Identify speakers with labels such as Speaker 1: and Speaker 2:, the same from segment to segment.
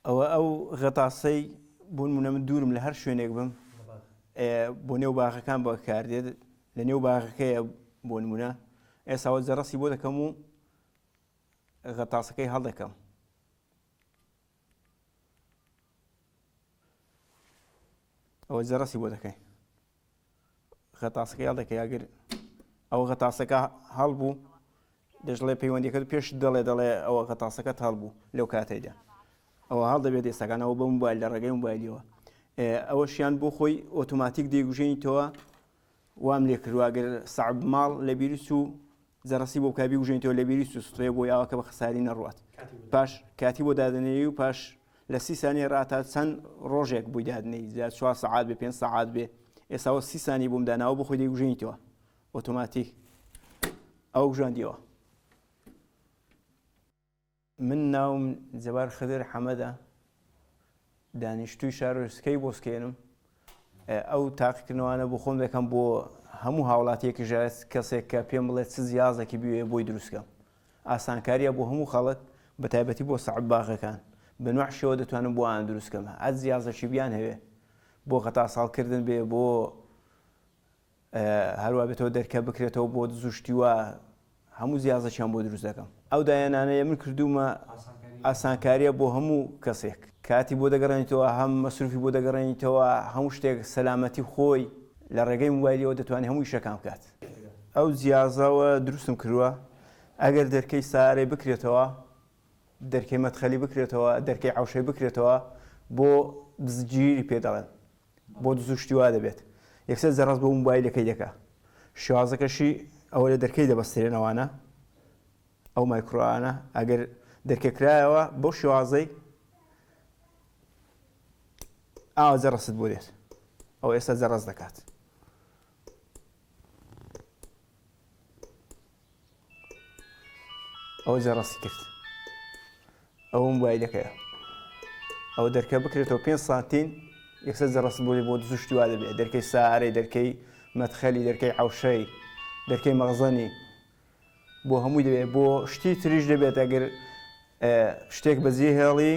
Speaker 1: ئەو غەتاسەی بۆ نمونە من دوورم لە هەر شوێنێک بم بۆ نێو باغەکان بەکاردێت لە نێو باغەکەیە بۆ نمونە ئێساوە جەڕەسی بۆ دەکەم و غەتاسەکەی هەڵدەکەم. ئەوە جەڕەسی بۆ دەکەی غەتاسەکەی هەڵدەکەی ئەگەر ئەو غەتاسەکە هەڵبوو دەژڵێ پەیوەندیەکەت پێش دەڵێ ئەوە غەتاسەکەت هەڵبوو لەو کاتەیدا ئەوە هەڵدەبێت ئێستاکان ئەوە بە موبایل لە ڕێگەی موبایلەوە ئەوەشیان بۆ خۆی ئۆتۆماتیک دەیگوژێنیتەوە وام لێ کردووە ئەگەر سەعب ماڵ لە بیرست و جەڕەسی بۆ کابی گوژێنیتەوە لە بیرست و سوتەیە بۆ یاوەکە بە خەساری نەڕوات پاش کاتی بۆ دادنێری و پاش لە 30 ثانیە ڕاتات چەند ڕۆژێک بووی دادنەی زیاد 4 سەعات بێ 5 سەعات بێ ئێستاوە 30 ثانی بۆم داناوە بۆ خۆی دەیگوژێنیتەوە ئۆتۆماتیک ئەو گوژاندیەوە. من ناوم جەبار خدر حەمەدە دانیشتووی شارۆچکەی بۆسکێنم ئەو تاقیکردنەوانە بۆ خۆم دەکەم بۆ هەموو هاوڵاتیەکی ژایست کەسێک کە پێم بڵێت چ جیازێکی بوێ بۆی دروستکەم ئاسانکاریە بۆ هەموو خەڵک بە تایبەتی بۆ سەعب باغەکان بە نوع شێوە دەتوانم بۆ ئان دروستکەم ئەت جیازەکی بیان هەوێ بۆ غەتا ساڵکردن بێ بۆ هەروە بێتەوە دەرکە بکرێتەوە بۆ زوشتیوە هەموو جیازەکیان بۆ دروست دەکەم. ئەو دایانانەیە من کردومە ئاسانکاریە بۆ هەموو کەسێک کاتی بۆ دەگەڕێنیتەوە هەم مەسروفی بۆ دەگەڕێنیتەوە هەموو شتێک سەلامەتی خۆی لە ڕێگەی موبایلەوە دەتوانێت هەمووی شەکان بکات. ئەو جیازەوە دروستم کردووە ئەگەر دەرکەی سارەی بکرێتەوە دەرکەی مەدخەلی بکرێتەوە دەرکەی عەوشەی بکرێتەوە بۆ بزگیری پێ دەڵێن بۆ دزوشتیوا دەبێت یەکسەر جەڕەس بۆ موبایلەکەی دەکات شێوازەکەشی ئەوە لە دەرکەی دەبەستێنەوانە ئەو مایکرۆوانە ئەگەر دەرکەکرایەوە بۆ شێوازەی ئاوا جەڕەست بۆ دێت ئەو ئێستا جەڕەس دەکات. ئەوە جەڕەسی کرد ئەوە موبایلەکەیە ئەوە دەرکە بکرێتەوە 5 سانتیم یەکسەر جەڕەست بۆ بۆ دزوشتیوا دەبێت دەرکەی سارەی دەرکەی مەدخەلی دەرکەی عەوشەی دەرکەی مەغزەنی بۆ هەمووی دەبێت بۆ شتی تریش دەبێت ئەگەر شتێک بەجێ هێڵی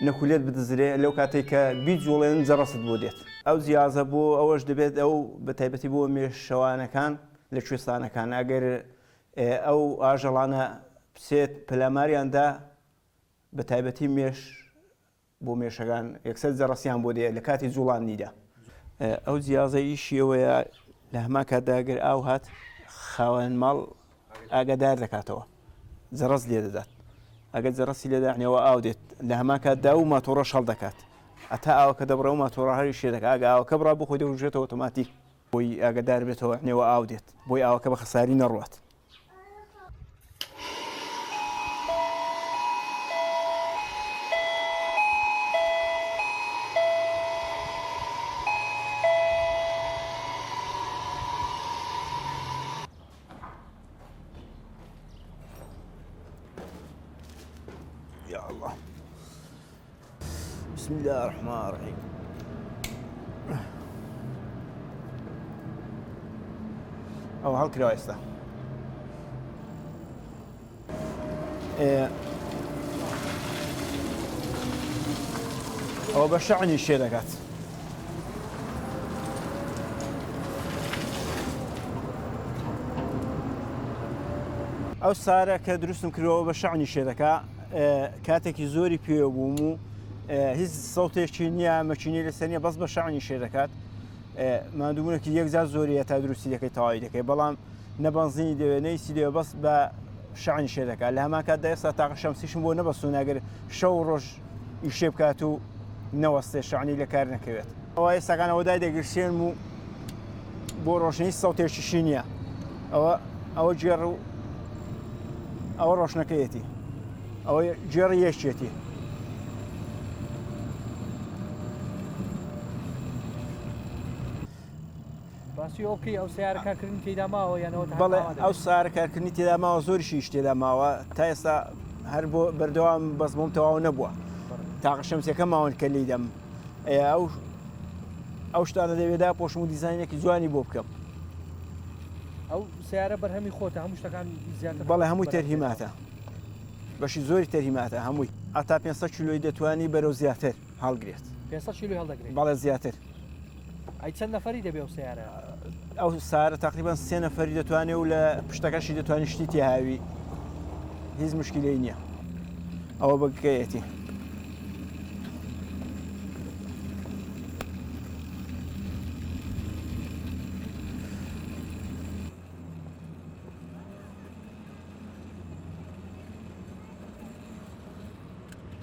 Speaker 1: نەکولێت بدزرێ لەو کاتێک کە بیجوڵێن جەڕەست بۆ دێت. ئەو جیازە بۆ ئەوەش دەبێت ئەو بە تایبەتی بۆ مێشەوانەکان لە کوێستانەکان ئەگەر ئەو ئاژەڵانە پسێت پەلاماریاندا بە تایبەتی مێش بۆ مێشەکان یەکسەر جەڕەسیان بۆ دێت لە کاتی جوڵاندنیدا. ئەو جیازە ئیشی ئەوەیە لە هەمان کاتدا ئەگەر ئاو هات خاوەن ماڵ ئاگادار دەکاتەوە جەڕەس لێ دەدات ئەگەر جەڕەسی لێداعنەوە ئاو دێت لە هەمان کاتدا و ماتۆڕە شەڵ دەکات ئەتا ئاوەکە دەبڕە و ماتۆڕە هەری شێ دەکات ئاگە ئاوەکە بڕا بۆ خۆی دەڕژێتەوە ئۆتۆماتیک بۆی ئاگادار بێتەوە نێوە ئاو دێت بۆی ئاوەکە بە خەساری نەڕوات. يا الله بسم الله الرحمن الرحيم. أو هالكرا يستا أو بشعني الشركات ئەو سارە کە دروستم کردەوە بە شەعنی شێدەکە کاتێکی زۆری پێوە بووم و هیچ سەوتێکی نییە مەچینی لەسەر نییە بەس بە شەعنی شێدەکات مادووبوونێکی یەکجار زۆریە تا دروستی دەکەی تەواوی دەکەی بەڵام نەبەنزینی دەوێت نەیسی دەوێت بەس بە شەعنی شێدەکات لە هەمان کاتدا ئێستا تاقە شەمسیشم بۆ نەبەستوون ئەگەر شەو ڕۆژ ئیشێ بکات و نەوەستێ شەعنی لە کار نەکەوێت ئەوە ئێستاکانەوە دای دەگرسێن و بۆ ڕۆشنی سەوتێکیشی نییە ئەوە گێڕ و ئەوە ڕۆشنەکەیەتی ئەوە گێڕی یەکێتی
Speaker 2: باسی ئۆکی ئەو سیارە کارکردنی تێدا ماوە یانەوە
Speaker 1: بەڵێ ئەو سارە کارکردنی تێدا ماوە زۆریشیش تێدا ماوە تا ئێستا هەر بۆ بەردەوام بەس بۆم تەواو نەبووە تاقە شەمسیەکە ماوەن کە لیدەم ئەو شتانە دەوێدا پۆشم و دیزاینێکی جوانی بۆ بکەم.
Speaker 2: ئەو سیارە بەرهەمی خۆتە هەموو شتەکان زیاتر
Speaker 1: بەڵێ هەمووی تەرهیماتە بەشی زۆری تەرهیماتە هەمووی ئەتا 500 کیلۆی دەتوانی بەرەو زیاتر هەڵگرێت
Speaker 2: 500 کیلۆ هەڵدەگرێت
Speaker 1: بەڵێ زیاتر
Speaker 2: ئەی چەند نەفەری دەبێ ئەو سیارە
Speaker 1: ئەو سارە تقریبان 3 نەفەری دەتوانێت و لە پشتەکەشی دەتوانانی شتی هاوی هیچ مشکلەی نییە ئەوە بەگەیەتی